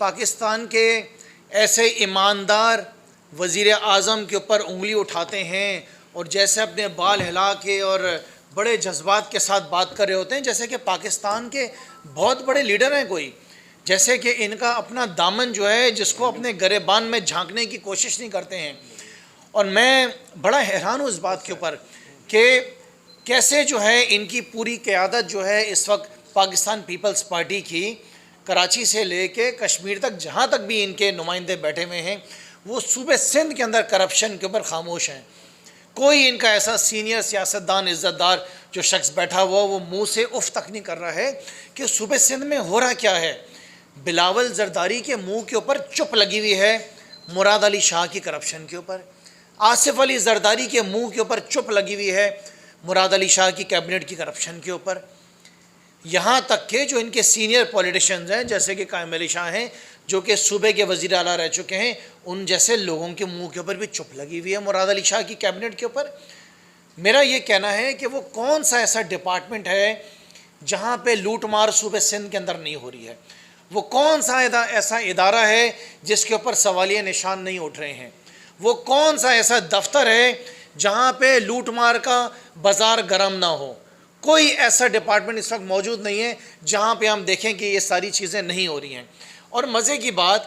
پاکستان کے ایسے ایماندار وزیر اعظم کے اوپر انگلی اٹھاتے ہیں اور جیسے اپنے بال ہلا کے اور بڑے جذبات کے ساتھ بات کر رہے ہوتے ہیں جیسے کہ پاکستان کے بہت بڑے لیڈر ہیں کوئی، جیسے کہ ان کا اپنا دامن جو ہے جس کو اپنے گریبان میں جھانکنے کی کوشش نہیں کرتے ہیں۔ اور میں بڑا حیران ہوں اس بات کے اوپر کہ کیسے جو ہے ان کی پوری قیادت جو ہے اس وقت پاکستان پیپلز پارٹی کی کراچی سے لے کے کشمیر تک جہاں تک بھی ان کے نمائندے بیٹھے ہوئے ہیں وہ صوبے سندھ کے اندر کرپشن کے اوپر خاموش ہیں۔ کوئی ان کا ایسا سینئر سیاستدان عزت دار جو شخص بیٹھا ہوا وہ منہ سے اف تک نہیں کر رہا ہے کہ صوبے سندھ میں ہو رہا کیا ہے۔ بلاول زرداری کے منہ کے اوپر چپ لگی ہوئی ہے مراد علی شاہ کی کرپشن کے اوپر، آصف علی زرداری کے منہ کے اوپر چپ لگی ہوئی ہے مراد علی شاہ کی کیبنٹ کی کرپشن کے اوپر، یہاں تک کہ جو ان کے سینئر پولیٹیشنز ہیں جیسے کہ قائم علی شاہ ہیں جو کہ صوبے کے وزیر اعلیٰ رہ چکے ہیں، ان جیسے لوگوں کے منہ کے اوپر بھی چپ لگی ہوئی ہے مراد علی شاہ کی کیبنٹ کے اوپر۔ میرا یہ کہنا ہے کہ وہ کون سا ایسا ڈپارٹمنٹ ہے جہاں پہ لوٹ مار صوبے سندھ کے اندر نہیں ہو رہی ہے، وہ کون سا ایسا ادارہ ہے جس کے اوپر سوالیہ نشان نہیں اٹھ رہے ہیں، وہ کون سا ایسا دفتر ہے جہاں پہ لوٹ مار کا بازار گرم نہ ہو۔ کوئی ایسا ڈپارٹمنٹ اس وقت موجود نہیں ہے جہاں پہ ہم دیکھیں کہ یہ ساری چیزیں نہیں ہو رہی ہیں۔ اور مزے کی بات،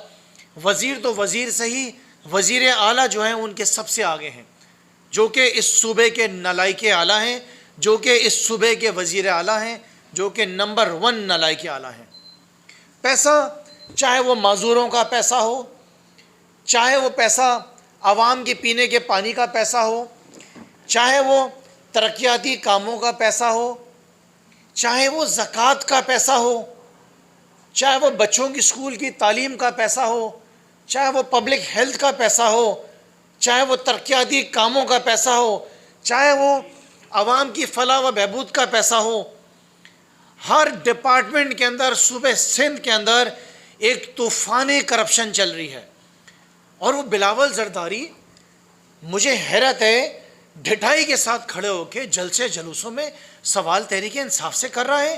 وزیر تو وزیر صحیح، وزیر اعلیٰ جو ہیں ان کے سب سے آگے ہیں، جو کہ اس صوبے کے نالائق اعلیٰ ہیں، جو کہ اس صوبے کے وزیر اعلیٰ ہیں، جو کہ نمبر 1 نالائق اعلیٰ ہیں۔ پیسہ چاہے وہ معذوروں کا پیسہ ہو، چاہے وہ پیسہ عوام کے پینے کے پانی کا پیسہ ہو، چاہے وہ ترقیاتی کاموں کا پیسہ ہو، چاہے وہ زکوٰۃ کا پیسہ ہو، چاہے وہ بچوں کی اسکول کی تعلیم کا پیسہ ہو، چاہے وہ پبلک ہیلتھ کا پیسہ ہو، چاہے وہ ترقیاتی کاموں کا پیسہ ہو، چاہے وہ عوام کی فلاح و بہبود کا پیسہ ہو، ہر ڈپارٹمنٹ کے اندر صوبے سندھ کے اندر ایک طوفانی کرپشن چل رہی ہے۔ اور وہ بلاول زرداری، مجھے حیرت ہے، ڈھٹائی کے ساتھ کھڑے ہو کے جلسے جلوسوں میں سوال تحریک انصاف سے کر رہا ہے۔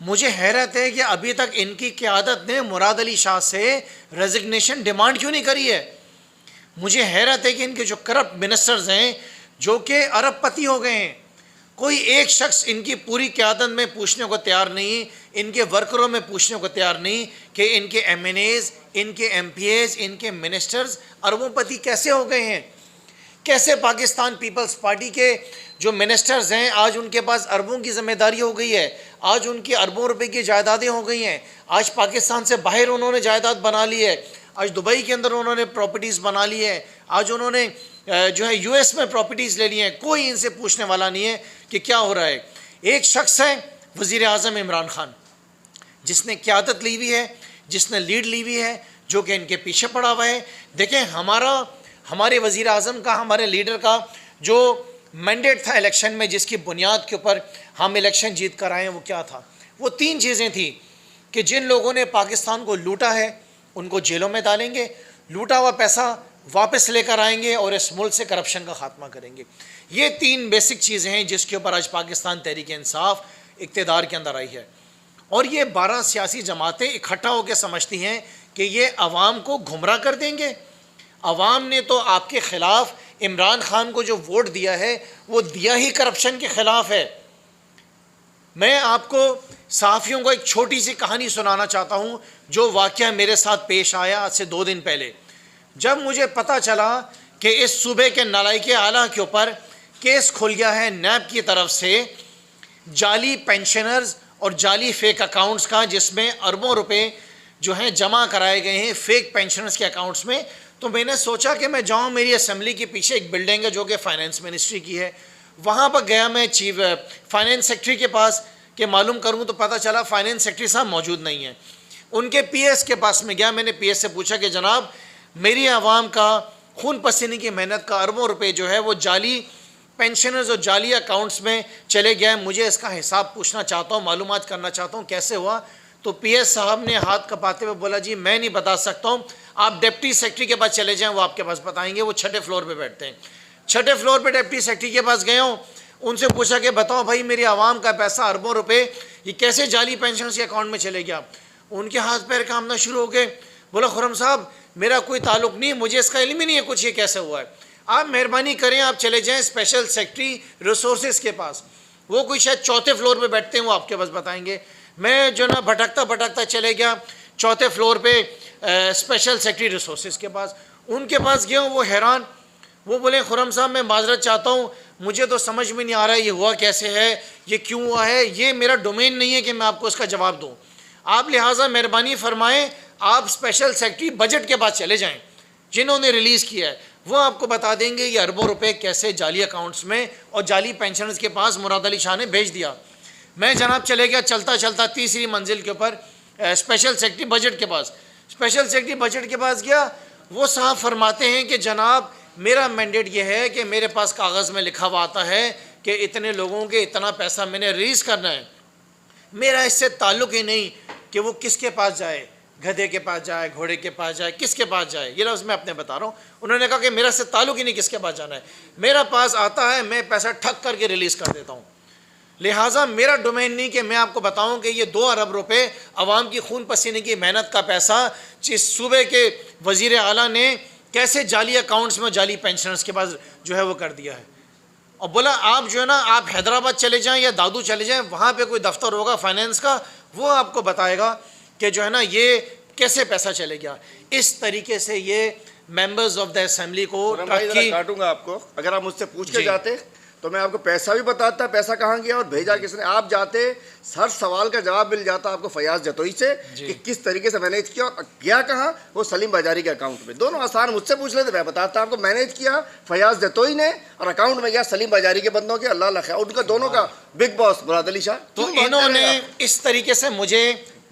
مجھے حیرت ہے کہ ابھی تک ان کی قیادت نے مراد علی شاہ سے ریزگنیشن ڈیمانڈ کیوں نہیں کری ہے۔ مجھے حیرت ہے کہ ان کے جو کرپٹ منسٹرز ہیں جو کہ ارب پتی ہو گئے ہیں، کوئی ایک شخص ان کی پوری قیادت میں پوچھنے کو تیار نہیں، ان کے ورکروں میں پوچھنے کو تیار نہیں کہ ان کے ایم این ایز، ان کے ایم پی ایز، ان کے منسٹرز اربوں پتی کیسے ہو گئے ہیں، کیسے پاکستان پیپلز پارٹی کے جو منسٹرز ہیں آج ان کے پاس اربوں کی ذمہ داری ہو گئی ہے، آج ان کی اربوں روپے کی جائیدادیں ہو گئی ہیں، آج پاکستان سے باہر انہوں نے جائیداد بنا لی ہے، آج دبئی کے اندر انہوں نے پراپرٹیز بنا لی ہے، آج انہوں نے جو ہے یو ایس میں پراپرٹیز لے لی ہیں۔ کوئی ان سے پوچھنے والا نہیں ہے کہ کیا ہو رہا ہے۔ ایک شخص ہے وزیر اعظم عمران خان، جس نے قیادت لی ہوئی ہے، جس نے لیڈ لی ہوئی ہے، جو کہ ان کے پیچھے پڑا ہوا ہے۔ دیکھیں ہمارے وزیر اعظم کا، ہمارے لیڈر کا جو مینڈیٹ تھا الیکشن میں، جس کی بنیاد کے اوپر ہم الیکشن جیت کر آئے ہیں، وہ کیا تھا؟ وہ 3 چیزیں تھیں کہ جن لوگوں نے پاکستان کو لوٹا ہے ان کو جیلوں میں ڈالیں گے، لوٹا ہوا پیسہ واپس لے کر آئیں گے اور اس ملک سے کرپشن کا خاتمہ کریں گے۔ یہ 3 بیسک چیزیں ہیں جس کے اوپر آج پاکستان تحریک انصاف اقتدار کے اندر آئی ہے۔ اور یہ 12 سیاسی جماعتیں اکٹھا ہو کے سمجھتی ہیں کہ یہ عوام کو گمراہ کر دیں گے۔ عوام نے تو آپ کے خلاف عمران خان کو جو ووٹ دیا ہے وہ دیا ہی کرپشن کے خلاف ہے۔ میں آپ کو صحافیوں کو ایک چھوٹی سی کہانی سنانا چاہتا ہوں جو واقعہ میرے ساتھ پیش آیا آج سے 2 دن پہلے، جب مجھے پتہ چلا کہ اس صوبے کے نالائق اعلیٰ کے اوپر کیس کھل گیا ہے نیب کی طرف سے جعلی پینشنرز اور جعلی فیک اکاؤنٹس کا، جس میں اربوں روپے جو ہیں جمع کرائے گئے ہیں فیک پینشنرز کے اکاؤنٹس میں۔ تو میں نے سوچا کہ میں جاؤں، میری اسمبلی کے پیچھے ایک بلڈنگ ہے جو کہ فائنینس منسٹری کی ہے، وہاں پر گیا میں چیف فائنینس سیکٹری کے پاس کہ معلوم کروں، تو پتہ چلا فائنینس سیکٹری صاحب موجود نہیں ہیں۔ ان کے پی ایس کے پاس میں گیا، میں نے پی ایس سے پوچھا کہ جناب میری عوام کا خون پسینے کی محنت کا اربوں روپے جو ہے وہ جعلی پینشنرز اور جعلی اکاؤنٹس میں چلے گئے، مجھے اس کا حساب پوچھنا چاہتا ہوں، معلومات کرنا چاہتا ہوں کیسے ہوا۔ تو پی ایس صاحب نے ہاتھ کپاتے ہوئے بولا جی میں نہیں بتا سکتا ہوں، آپ ڈپٹی سیکٹری کے پاس چلے جائیں، وہ آپ کے پاس بتائیں گے، وہ 6ٹھے فلور پہ بیٹھتے ہیں۔ 6ٹھے فلور پہ ڈپٹی سیکٹری کے پاس گئے ہوں، ان سے پوچھا کہ بتاؤ بھائی میری عوام کا پیسہ اربوں روپے یہ کیسے جعلی پینشنرز کے اکاؤنٹ میں چلے گیا؟ ان کے ہاتھ پیر کامنا شروع ہو گئے. بولا خرم صاحب میرا کوئی تعلق نہیں, مجھے اس کا علم ہی نہیں ہے کچھ یہ کیسے ہوا ہے, آپ مہربانی کریں آپ چلے جائیں اسپیشل سیکرٹری ریسورسز کے پاس, وہ کوئی شاید چوتھے فلور پہ بیٹھتے ہیں, وہ آپ کے پاس بتائیں گے. میں جو نا بھٹکتا چلے گیا چوتھے فلور پہ اسپیشل سیکرٹری ریسورسز کے پاس. ان کے پاس گیا ہوں, وہ حیران, وہ بولے خرم صاحب میں معذرت چاہتا ہوں, مجھے تو سمجھ میں نہیں آ رہا ہے یہ ہوا کیسے ہے, یہ کیوں ہوا ہے, یہ میرا ڈومین نہیں ہے کہ میں آپ کو اس کا جواب دوں. آپ لہٰذا مہربانی فرمائیں آپ اسپیشل سیکرٹری بجٹ کے پاس چلے جائیں جنہوں نے ریلیز کیا ہے, وہ آپ کو بتا دیں گے یہ اربوں روپے کیسے جعلی اکاؤنٹس میں اور جعلی پینشنرز کے پاس مراد علی شاہ نے بھیج دیا. میں جناب چلے گیا چلتا تیسری منزل کے اوپر اسپیشل سیکرٹری بجٹ کے پاس. اسپیشل سیکرٹری بجٹ کے پاس گیا, وہ صاحب فرماتے ہیں کہ جناب میرا مینڈیٹ یہ ہے کہ میرے پاس کاغذ میں لکھا ہوا آتا ہے کہ اتنے لوگوں کے اتنا پیسہ میں نے ریلیز کرنا ہے, میرا اس سے تعلق ہی نہیں کہ وہ کس کے پاس جائے, گدھے کے پاس جائے, گھوڑے کے پاس جائے, کس کے پاس جائے. یہ لفظ میں اپنے بتا رہا ہوں. انہوں نے کہا کہ میرا سے تعلق ہی نہیں کس کے پاس جانا ہے, میرا پاس آتا ہے میں پیسہ ٹھک کر کے ریلیز کر دیتا ہوں. لہٰذا میرا ڈومین نہیں کہ میں آپ کو بتاؤں کہ یہ 2 ارب روپے عوام کی خون پسینے کی محنت کا پیسہ جس صوبے کے وزیر اعلیٰ نے کیسے جعلی اکاؤنٹس میں جعلی پینشنرز کے پاس جو ہے وہ کر دیا ہے. اور بولا آپ جو ہے نا آپ حیدرآباد چلے جائیں یا دادو چلے جائیں, وہاں پہ کوئی دفتر ہوگا فائنینس کا, وہ آپ کو بتائے گا کہ جو ہے نا یہ کیسے پیسہ چلے گیا. اس طریقے سے یہ ممبرز آف دا اسمبلی کو کاٹوں گا آپ کو, اگر آپ مجھ سے پوچھ کے جاتے تو میں آپ کو پیسہ بھی بتاتا پیسہ کہاں گیا اور بھیجا کس نے. آپ جاتے ہر سوال کا جواب مل جاتا آپ کو فیاض جتوئی سے کہ کس طریقے سے مینیج کیا اور گیا کہاں, وہ سلیم بازاری کے اکاؤنٹ میں. دونوں آسان, مجھ سے پوچھ لیتے میں بتاتا آپ کو. مینیج کیا فیاض جتوئی نے اور اکاؤنٹ میں گیا سلیم بازاری کے بندوں کے, اللہ اللہ خیر, ان کا دونوں کا بگ باس مراد علی شاہ. تو انہوں نے اس طریقے سے مجھے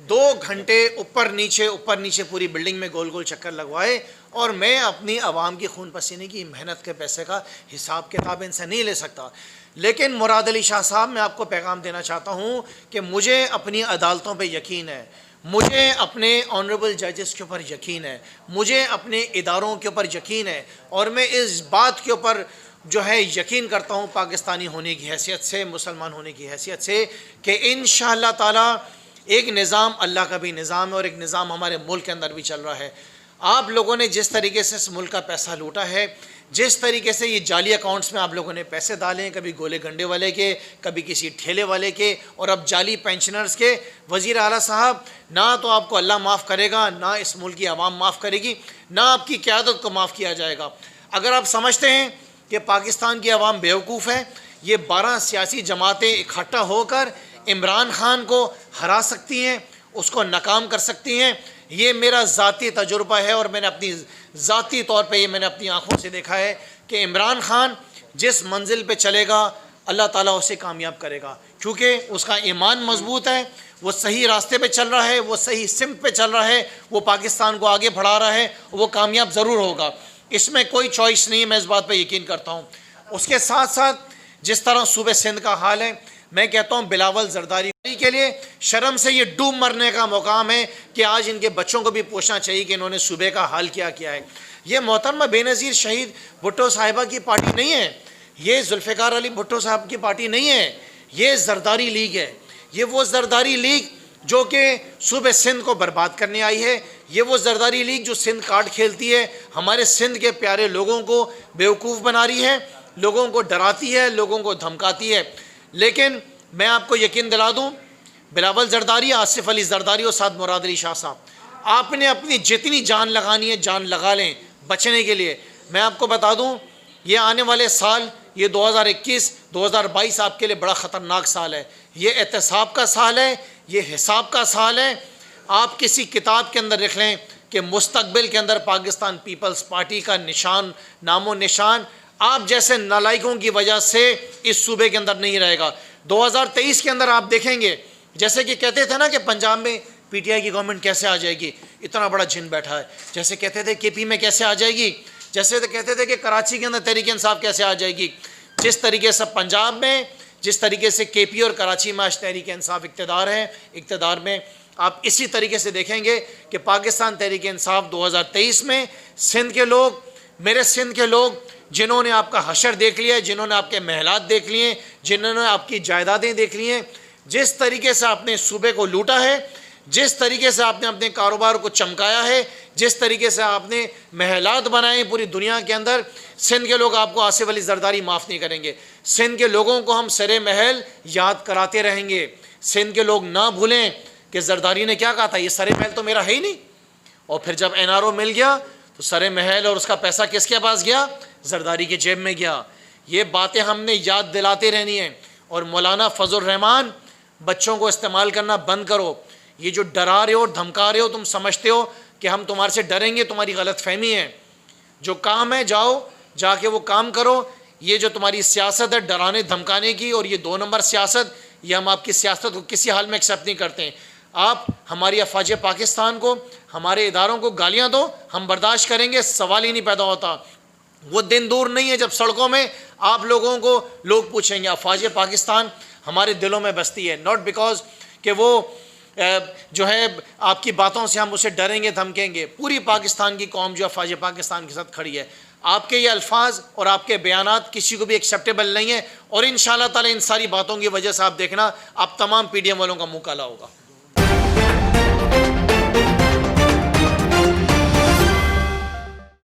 2 گھنٹے اوپر نیچے پوری بلڈنگ میں گول چکر لگوائے, اور میں اپنی عوام کی خون پسینے کی محنت کے پیسے کا حساب کتاب ان سے نہیں لے سکتا. لیکن مراد علی شاہ صاحب میں آپ کو پیغام دینا چاہتا ہوں کہ مجھے اپنی عدالتوں پہ یقین ہے, مجھے اپنے آنریبل ججز کے اوپر یقین ہے, مجھے اپنے اداروں کے اوپر یقین ہے, اور میں اس بات کے اوپر جو ہے یقین کرتا ہوں پاکستانی ہونے کی حیثیت سے, مسلمان ہونے کی حیثیت سے, کہ انشاءاللہ تعالی ایک نظام اللہ کا بھی نظام ہے اور ایک نظام ہمارے ملک کے اندر بھی چل رہا ہے. آپ لوگوں نے جس طریقے سے اس ملک کا پیسہ لوٹا ہے, جس طریقے سے یہ جعلی اکاؤنٹس میں آپ لوگوں نے پیسے ڈالے ہیں, کبھی گولے گنڈے والے کے, کبھی کسی ٹھیلے والے کے, اور اب جعلی پینشنرز کے, وزیر اعلیٰ صاحب نہ تو آپ کو اللہ معاف کرے گا, نہ اس ملک کی عوام معاف کرے گی, نہ آپ کی قیادت کو معاف کیا جائے گا. اگر آپ سمجھتے ہیں کہ پاکستان کی عوام بیوقوف ہے, یہ 12 سیاسی جماعتیں اکٹھا ہو کر عمران خان کو ہرا سکتی ہیں, اس کو ناکام کر سکتی ہیں, یہ میرا ذاتی تجربہ ہے, اور میں نے اپنی ذاتی طور پہ یہ میں نے اپنی آنکھوں سے دیکھا ہے کہ عمران خان جس منزل پہ چلے گا اللہ تعالیٰ اسے کامیاب کرے گا, کیونکہ اس کا ایمان مضبوط ہے, وہ صحیح راستے پہ چل رہا ہے, وہ صحیح سمت پہ چل رہا ہے, وہ پاکستان کو آگے بڑھا رہا ہے, وہ کامیاب ضرور ہوگا, اس میں کوئی چوائس نہیں ہے, میں اس بات پہ یقین کرتا ہوں. اس کے ساتھ ساتھ جس طرح صوبے سندھ کا حال ہے, میں کہتا ہوں بلاول زرداری کے لیے شرم سے یہ ڈوب مرنے کا مقام ہے کہ آج ان کے بچوں کو بھی پوچھنا چاہیے کہ انہوں نے صوبے کا حال کیا ہے. یہ محترمہ بے نظیر شہید بھٹو صاحبہ کی پارٹی نہیں ہے, یہ ذوالفقار علی بھٹو صاحب کی پارٹی نہیں ہے, یہ زرداری لیگ ہے. یہ وہ زرداری لیگ جو کہ صوبے سندھ کو برباد کرنے آئی ہے, یہ وہ زرداری لیگ جو سندھ کارڈ کھیلتی ہے, ہمارے سندھ کے پیارے لوگوں کو بیوقوف بنا رہی ہے, لوگوں کو ڈراتی ہے, لوگوں کو دھمکاتی ہے. لیکن میں آپ کو یقین دلا دوں, بلاول زرداری, آصف علی زرداری اور ساتھ مراد علی شاہ صاحب, آپ نے اپنی جتنی جان لگانی ہے جان لگا لیں بچنے کے لیے. میں آپ کو بتا دوں یہ آنے والے سال, یہ 2021-2022 آپ کے لیے بڑا خطرناک سال ہے. یہ احتساب کا سال ہے, یہ حساب کا سال ہے. آپ کسی کتاب کے اندر لکھ لیں کہ مستقبل کے اندر پاکستان پیپلز پارٹی کا نشان, نام و نشان آپ جیسے نالائکوں کی وجہ سے اس صوبے کے اندر نہیں رہے گا. 2023 کے اندر آپ دیکھیں گے, جیسے کہ کہتے تھے نا کہ پنجاب میں پی ٹی آئی کی گورنمنٹ کیسے آ جائے گی, اتنا بڑا جن بیٹھا ہے. جیسے کہتے تھے کے پی میں کیسے آ جائے گی, جیسے کہتے تھے کہ کراچی کے اندر تحریک انصاف کیسے آ جائے گی. جس طریقے سے پنجاب میں, جس طریقے سے کے پی اور کراچی میں آج تحریک انصاف اقتدار میں, آپ اسی طریقے سے دیکھیں گے کہ پاکستان تحریک انصاف 2023 میں سندھ کے لوگ, میرے سندھ کے لوگ جنہوں نے آپ کا حشر دیکھ لیا, جنہوں نے آپ کے محلات دیکھ لیے, جنہوں نے آپ کی جائیدادیں دیکھ لی ہیں, جس طریقے سے آپ نے صوبے کو لوٹا ہے, جس طریقے سے آپ نے اپنے کاروبار کو چمکایا ہے، جس طریقے سے آپ نے محلات بنائے پوری دنیا کے اندر، سندھ کے لوگ آپ کو آصف علی زرداری معاف نہیں کریں گے۔ سندھ کے لوگوں کو ہم سر محل یاد کراتے رہیں گے۔ سندھ کے لوگ نہ بھولیں کہ زرداری نے کیا کہا تھا، یہ سر محل تو میرا ہے ہی نہیں، اور پھر جب این آر او مل گیا تو سر محل اور اس کا پیسہ کس کے پاس گیا؟ زرداری کی جیب میں گیا۔ یہ باتیں ہم نے یاد دلاتے رہنی ہیں۔ اور مولانا فضل الرحمان، بچوں کو استعمال کرنا بند کرو۔ یہ جو ڈرا رہے ہو اور دھمکا رہے ہو، تم سمجھتے ہو کہ ہم تمہارے سے ڈریں گے، تمہاری غلط فہمی ہے۔ جو کام ہے جاؤ جا کے وہ کام کرو۔ یہ جو تمہاری سیاست ہے ڈرانے دھمکانے کی، اور یہ 2 نمبر سیاست، یہ ہم آپ کی سیاست کو کسی حال میں ایکسیپٹ نہیں کرتے ہیں۔ آپ ہماری افواج پاکستان کو، ہمارے اداروں کو گالیاں دو، ہم برداشت کریں گے، سوال ہی نہیں پیدا ہوتا۔ وہ دن دور نہیں ہے جب سڑکوں میں آپ لوگوں کو لوگ پوچھیں گے افواج پاکستان ہمارے دلوں میں بستی ہے، ناٹ بیکاز کہ وہ جو ہے آپ کی باتوں سے ہم اسے ڈریں گے دھمکیں گے۔ پوری پاکستان کی قوم جو افواج پاکستان کے ساتھ کھڑی ہے۔ آپ کے یہ الفاظ اور آپ کے بیانات کسی کو بھی ایکسیپٹیبل نہیں ہیں، اور انشاءاللہ تعالی ان ساری باتوں کی وجہ سے آپ دیکھنا آپ تمام پی ڈی ایم والوں کا منہ کالا ہوگا۔